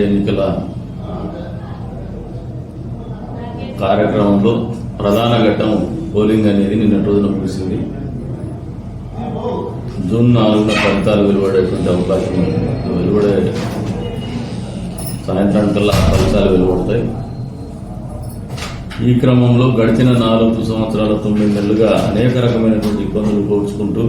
ఎన్నికల కార్యక్రమంలో ప్రధాన ఘట్టం పోలింగ్ అనేది నిన్నటి రోజున ముగిసింది. జూన్ 4న ఫలితాలు వెలువడేటువంటి అవకాశం వెలువడే సాయంత్రానికల్లా ఫలితాలు వెలువడతాయి. ఈ క్రమంలో గడిచిన 4 సంవత్సరాల 9 నెలలుగా అనేక రకమైనటువంటి ఇబ్బందులు కోర్చుకుంటూ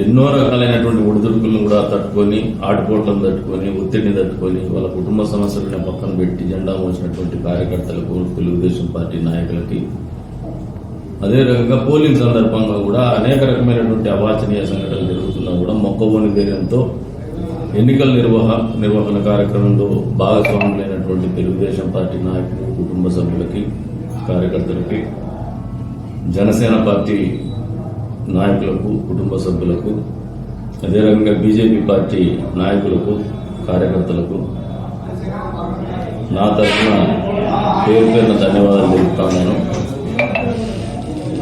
ఎన్నో రకాలైనటువంటి ఒడిదుడుకులను కూడా తట్టుకొని, ఆటుపోట్లను తట్టుకొని, ఒత్తిడిని తట్టుకొని, వాళ్ళ కుటుంబ సమస్యలను పక్కన పెట్టి జెండా మోసినటువంటి కార్యకర్తలకు, తెలుగుదేశం పార్టీ నాయకులకి, అదే రకంగా పోలింగ్ సందర్భంగా కూడా అనేక రకమైనటువంటి అవాంఛనీయ సంఘటనలు జరుగుతున్నా కూడా మొక్కబోని ధైర్యంతో ఎన్నికల నిర్వహణ కార్యక్రమంలో భాగస్వాములైనటువంటి తెలుగుదేశం పార్టీ నాయకులు, కుటుంబ సభ్యులకి, కార్యకర్తలకి, జనసేన పార్టీ నాయకులకు, కుటుంబ సభ్యులకు, అదే రకంగా బీజేపీ పార్టీ నాయకులకు, కార్యకర్తలకు నా తరఫున పేరు పేరున ధన్యవాదాలు తెలుపుతున్నాను.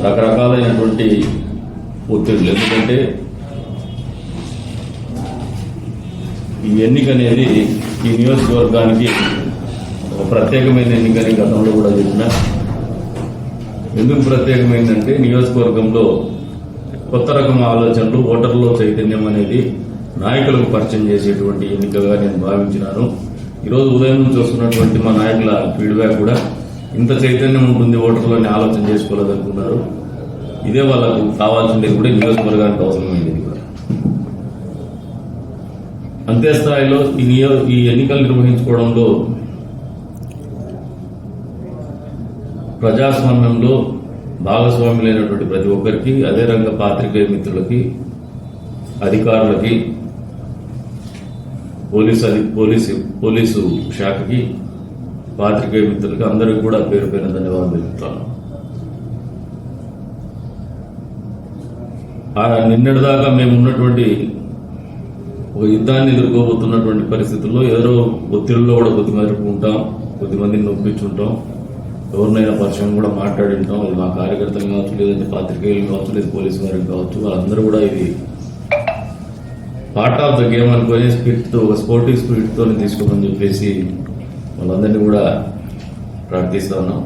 రకరకాలైనటువంటి ఒత్తిడులు, ఎందుకంటే ఈ ఎన్నిక అనేది ఈ నియోజకవర్గానికి ఒక ప్రత్యేకమైన ఎన్నికని గతంలో కూడా చెప్పిన. ఎందుకు ప్రత్యేకమైందంటే నియోజకవర్గంలో కొత్త రకం ఆలోచనలు, ఓటర్లో చైతన్యం అనేది నాయకులకు పరిచయం చేసేటువంటి ఎన్నికగా నేను భావించినాను. ఈరోజు ఉదయం నుంచి వస్తున్నటువంటి మా నాయకుల ఫీడ్బ్యాక్ కూడా ఇంత చైతన్యం ఉంటుంది ఓటర్లని ఆలోచన చేసుకోలేదనుకున్నారు. ఇదే వాళ్ళకు కావాల్సింది కూడా నియోజకవర్గానికి అవసరమైంది కూడా. అంతే స్థాయిలో ఈ ఎన్నికలు నిర్వహించుకోవడంలో ప్రజాస్వామ్యంలో భాగస్వాములైనటువంటి ప్రతి ఒక్కరికి, అదే రంగ పాత్రికేయ మిత్రులకి, అధికారులకి, పోలీసు శాఖకి, పాత్రికేయ మిత్రులకి అందరికీ కూడా పేరు పేరున ధన్యవాదాలు తెలుపుతాను. నిన్నటిదాకా మేము ఉన్నటువంటి ఒక యుద్ధాన్ని ఎదుర్కోబోతున్నటువంటి పరిస్థితుల్లో ఏదో ఒత్తిడిలో కూడా కొద్దిమేరకు ఉంటాం, కొద్దిమందిని నొప్పించుంటాం, ఎవరినైనా పరిచయం కూడా మాట్లాడి ఉంటాం. ఇది మా కార్యకర్తలు కావచ్చు, లేదంటే పాత్రికేయులు కావచ్చు, లేదా పోలీసు వారికి కావచ్చు, వాళ్ళందరూ కూడా ఇది పార్ట్ ఆఫ్ ద గేమ్ అనుకునే స్పిరిట్తో, ఒక స్పోర్టివ్ స్పిరిట్తో తీసుకోమని చెప్పేసి వాళ్ళందరినీ కూడా ప్రార్థిస్తా ఉన్నాం.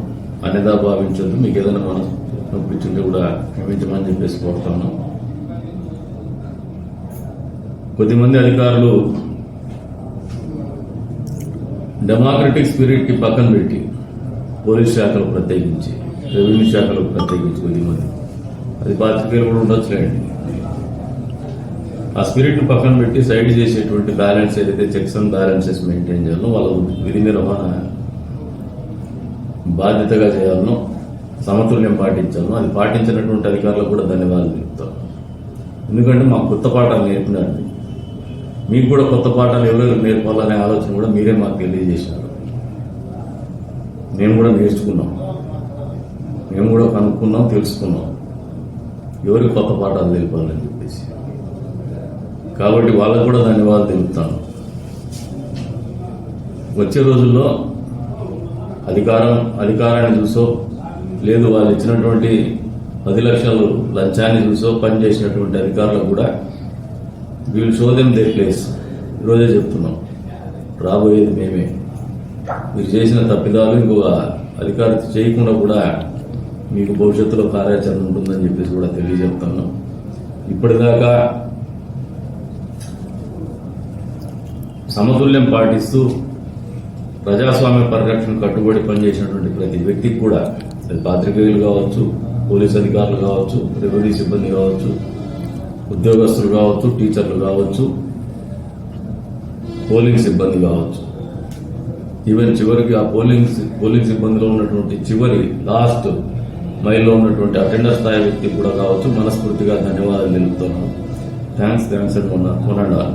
అన్యదా భావించొద్దు, మీకు ఏదైనా మనం నొప్పించుంటే కూడా క్షమించమని చెప్పేసి కోరుతా ఉన్నాం. కొద్దిమంది అధికారులు డెమోక్రటిక్ స్పిరిట్ కి పక్కన పెట్టి, పోలీస్ శాఖలు ప్రత్యేకించి, రెవెన్యూ శాఖలు ప్రత్యేకించి కొద్దిమంది, అది పాత్రికేయులు కూడా ఉండొచ్చులేండి, ఆ స్పిరిట్ పక్కన పెట్టి సైడ్ చేసేటువంటి బ్యాలెన్స్ ఏదైతే చెక్స్ అండ్ బ్యాలెన్సెస్ మెయింటైన్ చేయాలనో, వాళ్ళ విధి నిర్వహణ బాధ్యతగా చేయాలనో, సమతుల్యం పాటించాలనో, అది పాటించినటువంటి అధికారులకు కూడా ధన్యవాదాలు తెలుపుతాం. ఎందుకంటే మాకు కొత్త పాఠాలు నేర్పినారు. మీకు కూడా కొత్త పాఠాలు ఎవరు నేర్పాలనే ఆలోచన కూడా మీరే మాకు తెలియజేశారు. మేము కూడా నేర్చుకున్నాం, మేము కూడా కనుక్కున్నాం, తెలుసుకున్నాం ఎవరికి కొత్త పాఠాలు తెలిపాలని చెప్పేసి. కాబట్టి వాళ్ళకు కూడా ధన్యవాదాలు తెలుపుతాను. వచ్చే రోజుల్లో అధికారాన్ని చూసో, లేదు వాళ్ళు ఇచ్చినటువంటి 10 లక్షలు లంచాన్ని చూసో పనిచేసినటువంటి అధికారులకు కూడా వీళ్ళు షో దెమ్ దే ప్లేస్. ఈరోజే చెప్తున్నాం, రాబోయేది మేమే. మీరు చేసిన తప్పిదాలు ఇంకొక అధికారి చేయకుండా కూడా మీకు భవిష్యత్తులో కార్యాచరణ ఉంటుందని చెప్పేసి కూడా తెలియజెప్తున్నాం. ఇప్పటిదాకా సమతుల్యం పాటిస్తూ ప్రజాస్వామ్య పరిరక్షణ కట్టుబడి పనిచేసినటువంటి ప్రతి వ్యక్తికి కూడా, అది పాత్రికేయులు కావచ్చు, పోలీసు అధికారులు కావచ్చు, రెవెన్యూ సిబ్బంది కావచ్చు, ఉద్యోగస్తులు కావచ్చు, టీచర్లు కావచ్చు, పోలింగ్ సిబ్బంది కావచ్చు, ఈవెన్ చివరికి ఆ పోలింగ్ సిబ్బందిలో ఉన్నటువంటి చివరి లాస్ట్ మైల్లో ఉన్నటువంటి అటెండర్ స్థాయి వ్యక్తి కూడా కావచ్చు, మనస్ఫూర్తిగా ధన్యవాదాలు తెలుపుతున్నాను. Thanks and one and all.